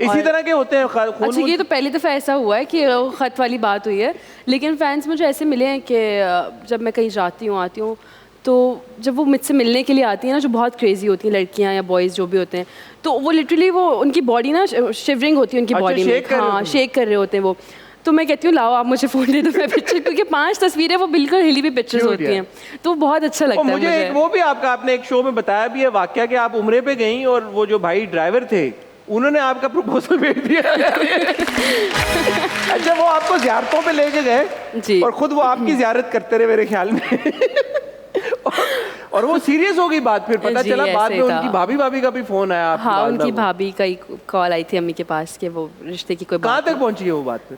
इसी तरह के होते हैं अच्छा, ये तो पहली दफ़ा ऐसा हुआ है कि ख़त वाली बात हुई है, लेकिन फैंस मुझे ऐसे मिले हैं कि जब मैं कहीं जाती हूँ आती हूँ तो जब वो मुझसे मिलने के लिए आती हैं ना, जो बहुत क्रेजी होती हैं लड़कियाँ या बॉयज़ जो भी होते हैं, तो वो लिटरली वो उनकी बॉडी ना शिवरिंग होती है उनकी बॉडी में, हाँ शेक कर रहे होते हैं वो। तो मैं कहती हूँ लाओ आप मुझे फ़ोन दे दो, मैं पिक्चर, क्योंकि 5 तस्वीरें वो बिल्कुल हिली हुई पिक्चर्स होती हैं, तो बहुत अच्छा लगता है मुझे। वो भी आपने एक शो में बताया भी है वाकया कि आप उम्रे पे गई और वो जो भाई ड्राइवर थे उन्होंने आपका प्रपोजल भेज दिया। अच्छा, वो आपको ज़ियारतों पे लेके गए और खुद वो आपकी ज़ियारत करते रहे मेरे ख्याल में। और वो सीरियस हो गई बात, फिर पता चला बाद में उनकी भाभी का भी फोन आया। हाँ, उनकी भाभी का ही कॉल आई थी अम्मी के पास कि वो रिश्ते की कोई बात। कहाँ तक पहुँची है वो बात? फिर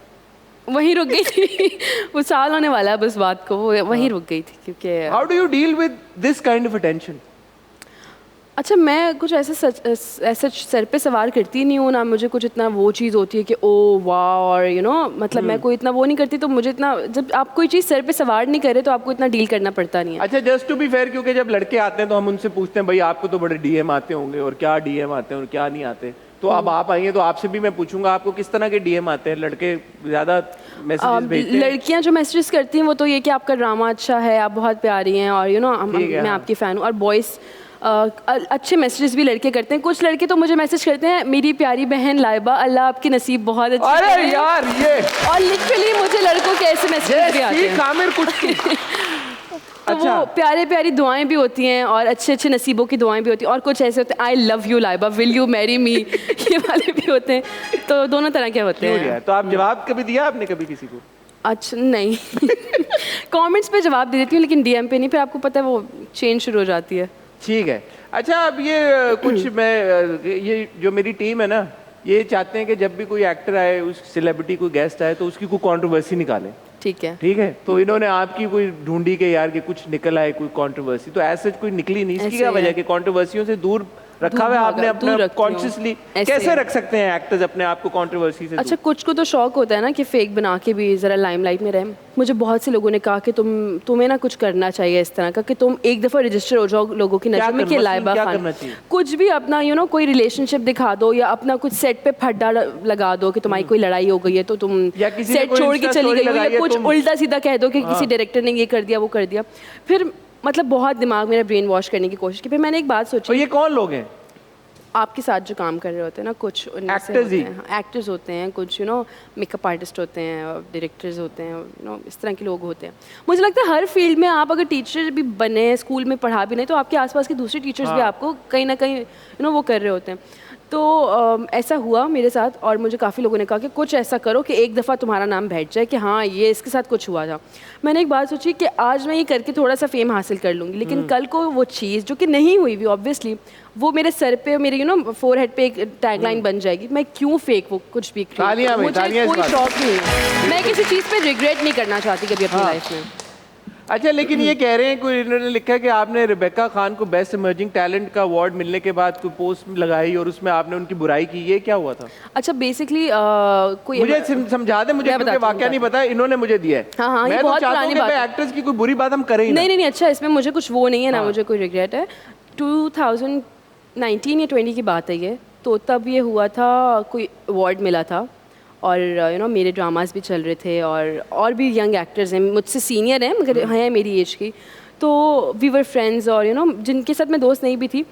वहीं रुक गई थी। वो साल होने वाला है बस बात को, वो वहीं रुक गई थी क्योंकि। How do you deal with this kind of attention? अच्छा, मैं कुछ ऐसे सर पे सवार करती नहीं हूँ ना, मुझे कुछ इतना वो चीज़ होती है कि ओ वाह, और यू नो मतलब मैं कोई इतना वो नहीं करती, तो मुझे इतना, जब आप कोई चीज़ सर पे सवार नहीं करे तो आपको इतना डील करना पड़ता नहीं है। अच्छा, जस्ट टू बी फेयर, क्योंकि जब लड़के आते हैं तो हम उनसे पूछते हैं भाई आपको तो बड़े डीएम आते होंगे, और क्या डीएम आते हैं और क्या नहीं आते, तो अब आप आइए तो आपसे भी मैं पूछूंगा आपको किस तरह के डीएम आते हैं? लड़के ज़्यादा मैसेजेस भेजते हैं? लड़कियाँ जो मैसेजेस करती हैं वो तो ये कि आपका ड्रामा अच्छा है, आप बहुत प्यारी हैं, और यू नो मैं आपकी फ़ैन हूँ। और बॉयज़ अच्छे मैसेजेस भी लड़के करते हैं। कुछ लड़के तो मुझे मैसेज करते हैं, मेरी प्यारी बहन लाइबा, अल्लाह आपकी नसीब बहुत अच्छी। अरे यार ये, और लिटरली मुझे लड़कों के ऐसे मैसेज भी आते हैं। तो अच्छा, वो प्यारे प्यारी दुआएं भी होती हैं और अच्छे अच्छे नसीबों की दुआएं भी होती हैं, और कुछ ऐसे होते हैं I love you Laiba, will you marry me, ये वाले भी होते हैं। तो दोनों तरह के होते हैं। तो आप जवाब कभी दिया आपने कभी किसी को? अच्छा नहीं। कमेंट्स पे जवाब दे देती हूँ लेकिन डीएम पे नहीं, फिर आपको पता है वो चेंज शुरू हो जाती है। ठीक है। अच्छा, अब ये कुछ ये जो मेरी टीम है ना, ये चाहते हैं कि जब भी कोई एक्टर आए, उस सेलिब्रिटी कोई गेस्ट आए, तो उसकी कोई कंट्रोवर्सी निकालें। ठीक है, ठीक है। तो इन्होंने आपकी कोई ढूंढी के यार कि कुछ निकल आए कोई कंट्रोवर्सी, तो ऐसे कोई निकली नहीं। इसकी क्या वजह कि कंट्रोवर्सियों से दूर रखा हुआ आपने अपना कॉन्शियसली? कैसे रख सकते हैं एक्टर्स अपने आप को कंट्रोवर्सी से? अच्छा, कुछ को तो शौक होता है ना कि फेक बना के भी ज़रा लाइमलाइट में रहे। मुझे बहुत से लोगों ने कहा कि तुम्हें ना कुछ करना चाहिए इस तरह का, कि तुम एक दफ़ा रजिस्टर हो जाओ लोगों की नज़र में कि लाइबा खान, कुछ भी अपना यू नो कोई रिलेशनशिप दिखा दो, या अपना कुछ सेट पे फड्डा लगा दो कि तुम्हारी कोई लड़ाई हो गई है तो तुम सेट छोड़ के चली गई हो, या कुछ उल्टा सीधा कह दो कि किसी डायरेक्टर ने ये कर दिया वो कर दिया। फिर मतलब बहुत दिमाग मेरा ब्रेन वॉश करने की कोशिश की। फिर मैंने एक बात सोची, ये कौन लोग हैं आपके साथ जो काम कर रहे होते हैं ना, कुछ एक्टर्स होते हैं, कुछ यू नो मेकअप आर्टिस्ट होते हैं, डायरेक्टर्स होते हैं, यू नो इस तरह के लोग होते हैं। मुझे लगता है हर फील्ड में आप अगर टीचर भी बने, स्कूल में पढ़ा भी नहीं, तो आपके आसपास के दूसरे टीचर्स भी आपको कहीं ना कहीं यू नो वो कर रहे होते हैं। तो ऐसा हुआ मेरे साथ, और मुझे काफ़ी लोगों ने कहा कि कुछ ऐसा करो कि एक दफ़ा तुम्हारा नाम बैठ जाए कि हाँ ये इसके साथ कुछ हुआ था। मैंने एक बात सोची कि आज मैं ये करके थोड़ा सा फेम हासिल कर लूँगी, लेकिन कल को वो चीज़ जो कि नहीं हुई भी ऑब्वियसली, वो मेरे सर पे, मेरे यू नो फोरहेड पे एक टैगलाइन बन जाएगी। मैं क्यों फेक वो कुछ भी, मुझे कोई शौक नहीं है, मैं किसी चीज़ पे रिग्रेट नहीं करना चाहती कभी अपनी लाइफ में। अच्छा, लेकिन ये कह रहे हैं, कोई इन्होंने लिखा है कि आपने रेबेका खान को बेस्ट इमर्जिंग टैलेंट का अवार्ड मिलने के बाद कोई पोस्ट लगाई और उसमें आपने उनकी बुराई की, ये क्या हुआ था? अच्छा, बेसिकली कोई मुझे समझा दे, मुझे वाकया नहीं पता, इन्होंने मुझे दिया है। हाँ, मैं तो चाहता हूं कि एक्टर्स की कोई बुरी बात हम करें ही नहीं। अच्छा, इसमें मुझे कुछ वो नहीं है ना, मुझे कोई रिग्रेट है। 2019 या 20 की बात है ये, तो तब ये हुआ था, कोई अवार्ड मिला था, और यू नो मेरे ड्रामास भी चल रहे थे, और भी यंग एक्टर्स हैं मुझसे सीनियर हैं मगर हैं मेरी एज की, तो वी वर फ्रेंड्स, और यू नो जिनके साथ मैं दोस्त नहीं भी थी,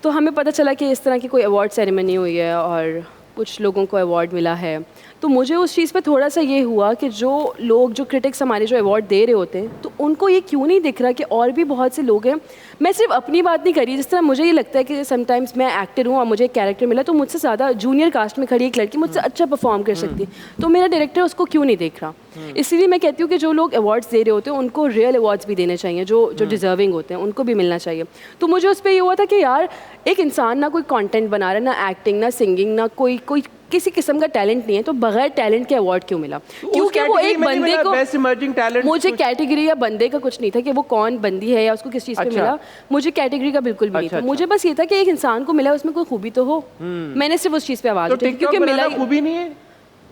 तो हमें पता चला कि इस तरह की कोई अवार्ड सेरेमनी हुई है और कुछ लोगों को अवार्ड मिला है। तो मुझे उस चीज़ पे थोड़ा सा ये हुआ कि जो लोग, जो क्रिटिक्स हमारे जो अवार्ड दे रहे होते हैं, तो उनको ये क्यों नहीं दिख रहा कि और भी बहुत से लोग हैं। मैं सिर्फ अपनी बात नहीं करी, जिस तरह मुझे ये लगता है कि समटाइम्स मैं एक्टर हूँ और मुझे एक कैरेक्टर मिला, तो मुझसे ज़्यादा जूनियर कास्ट में खड़ी एक लड़की मुझसे अच्छा परफॉर्म कर सकती है, तो मेरा डायरेक्टर उसको क्यों नहीं देख रहा। इसीलिए मैं कहती हूँ कि जो लोग अवार्ड्स दे रहे होते हैं उनको रियल अवार्ड्स भी देने चाहिए, जो डिजर्विंग होते हैं उनको भी मिलना चाहिए। तो मुझे उस पर ये हुआ था कि यार एक इंसान ना कोई कंटेंट बना रहा है, ना एक्टिंग, ना सिंगिंग, ना कोई किसी किस्म का टैलेंट नहीं है, तो बगैर टैलेंट के अवार्ड क्यों मिला? क्योंकि वो एक बंदे को बेस्ट इमर्जिंग टैलेंट, मुझे कैटेगरी या बंदे का कुछ नहीं था कि वो कौन बंदी है या उसको किस चीज़ पे मिला, मुझे कैटेगरी का बिल्कुल भी नहीं था। मुझे बस ये था कि एक इंसान को मिला, उसमें कोई खूबी तो हो। मैंने सिर्फ उस चीज़ पे आवाज़ उठाई, क्योंकि मिला खूबी नहीं है।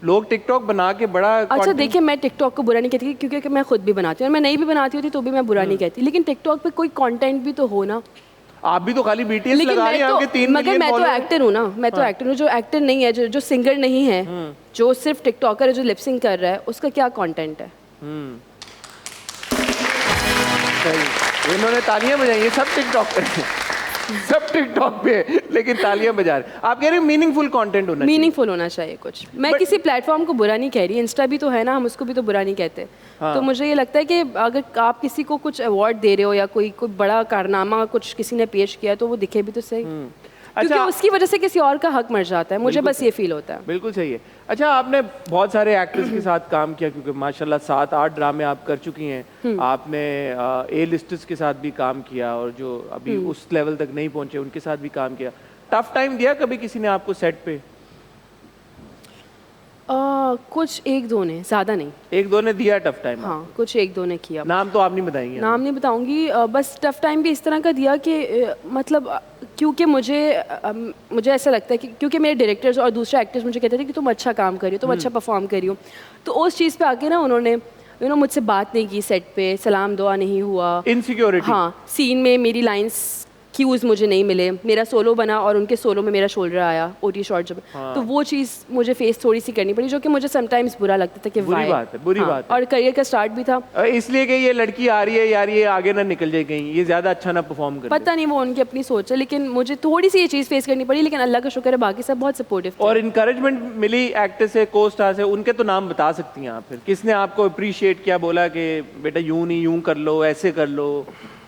लोग टिकटॉक बना के बड़ा, अच्छा देखिए, मैं टिकटॉक को बुरा नहीं कहती क्योंकि मैं खुद भी बनाती हूँ, और मैं नहीं भी बनाती होती तो भी मैं बुरा नहीं कहती, लेकिन टिकटॉक पे कोई कंटेंट भी तो हो ना। आप भी तो खाली BTS लेकिन लगा रही हैं, आपके 3 मगर मिलियन मैं तो फॉलोअर। एक्टर हूँ ना, मैं तो एक्टर हूँ। जो एक्टर नहीं है, जो सिंगर नहीं है, जो सिर्फ टिकटॉकर है, जो लिपसिंग कर रहा है, उसका क्या कंटेंट है? सही, इन्होंने तालियां बजाई हैं, सब टिकटॉक पे सब टिकटॉक पे है, लेकिन तालियां बजा रहे हैं। आप कह रहे हैं मीनिंगफुल कंटेंट होना चाहिए। मीनिंगफुल होना चाहिए कुछ। मैं किसी प्लेटफॉर्म को बुरा नहीं कह रही, इंस्टा भी तो है ना, हम उसको भी तो बुरा नहीं कहते। तो मुझे ये लगता है कि अगर आप किसी को कुछ अवार्ड दे रहे हो या कोई बड़ा कारनामा कुछ किसी ने पेश किया, तो वो दिखे भी तो सही। क्योंकि उसकी वजह से किसी और का हक मर जाता है, मुझे बस ये फील होता है। बिल्कुल सही है। अच्छा, आपने बहुत सारे एक्टर्स के साथ काम किया, क्योंकि माशाल्लाह 7-8 ड्रामे आप कर चुकी हैं। आपने A-लिस्टर्स के साथ भी काम किया, और जो अभी उस लेवल तक नहीं पहुंचे उनके साथ भी काम किया। टफ टाइम दिया कभी किसी ने आपको सेट पे? कुछ एक दो ने, ज़्यादा नहीं। एक दो ने दिया टफ टाइम? हाँ, कुछ एक दो ने किया। नाम तो आप नहीं बताएंगे? नाम नहीं बताऊंगी। बस टफ टाइम भी इस तरह का दिया कि मतलब क्योंकि मुझे ऐसा लगता है कि क्योंकि मेरे डायरेक्टर्स और दूसरे एक्टर्स मुझे कहते थे कि तुम अच्छा काम कर रही हो, तुम अच्छा परफॉर्म कर रही हो, तो उस चीज़ पे आके ना उन्होंने मुझसे बात नहीं की सेट पे, सलाम दुआ नहीं हुआ। इनसिक्योरिटी? हाँ, सीन में मेरी लाइंस क्यूज़ मुझे नहीं मिले, मेरा सोलो बना और उनके सोलो में मेरा शोल्डर आया ओटी शॉट जब। तो वो चीज़ मुझे फेस थोड़ी सी करनी पड़ी, जो कि मुझे समटाइम्स बुरा लगता था कि बुरी बात है, बुरी बात है। और करियर का स्टार्ट भी था, इसलिए कि ये लड़की आ रही है यार, ये आगे ना निकल जाए कहीं, ये ज़्यादा अच्छा ना परफॉर्म करे। पता नहीं वो उनकी अपनी सोच है, लेकिन मुझे थोड़ी सी ये चीज़ फेस करनी पड़ी। लेकिन अल्लाह का शुक्र है बाकी सब बहुत सपोर्टिव थे। और इनकरेजमेंट मिली एक्टर से, को स्टार से, उनके तो नाम बता सकती हैं आप फिर? किसने आपको अप्रिशिएट किया, बोला कि बेटा यूं नहीं, यूं कर लो, ऐसे कर लो,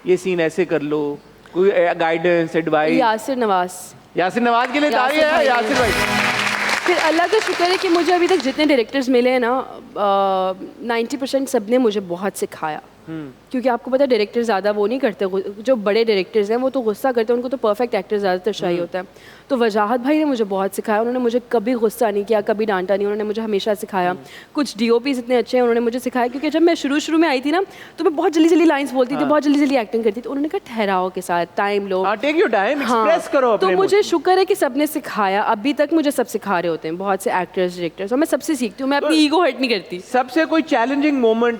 ये सीन ऐसे कर लो, कोई गाइडेंस, एडवाइस? यासिर नवाज। यासिर नवाज के लिए तालियां हैं, यासिर भाई। फिर अल्लाह का शुक्र है कि मुझे अभी तक जितने डायरेक्टर्स मिले हैं ना, 90% सब ने मुझे बहुत सिखाया। क्योंकि आपको पता है डायरेक्टर ज़्यादा वो नहीं करते, जो बड़े डायरेक्टर्स हैं वो तो गुस्सा करते हैं, उनको तो परफेक्ट एक्टर ज़्यादातर चाहिए होता है। तो वजाहत भाई ने मुझे बहुत सिखाया, उन्होंने मुझे कभी गुस्सा नहीं किया, कभी डांटा नहीं, उन्होंने मुझे हमेशा सिखाया। कुछ DOPs इतने अच्छे हैं, उन्होंने मुझे सिखाया, क्योंकि जब मैं शुरू में आई थी ना, तो मैं बहुत जल्दी लाइन्स बोलती थी, बहुत जल्दी एक्टिंग करती थी। उन्होंने कहा ठहराओ के साथ, टाइम लो, टेक योर टाइम, एक्सप्रेस करो अपने। तो मुझे शुक्र है कि सबने सिखाया, अभी तक मुझे सब सिखा रहे होते हैं, बहुत से एक्टर्स, डायरेक्टर्स, और मैं सबसे सीखती हूँ, मैं अपनी ईगो हर्ट नहीं करती। सबसे कोई चैलेंजिंग मोमेंट?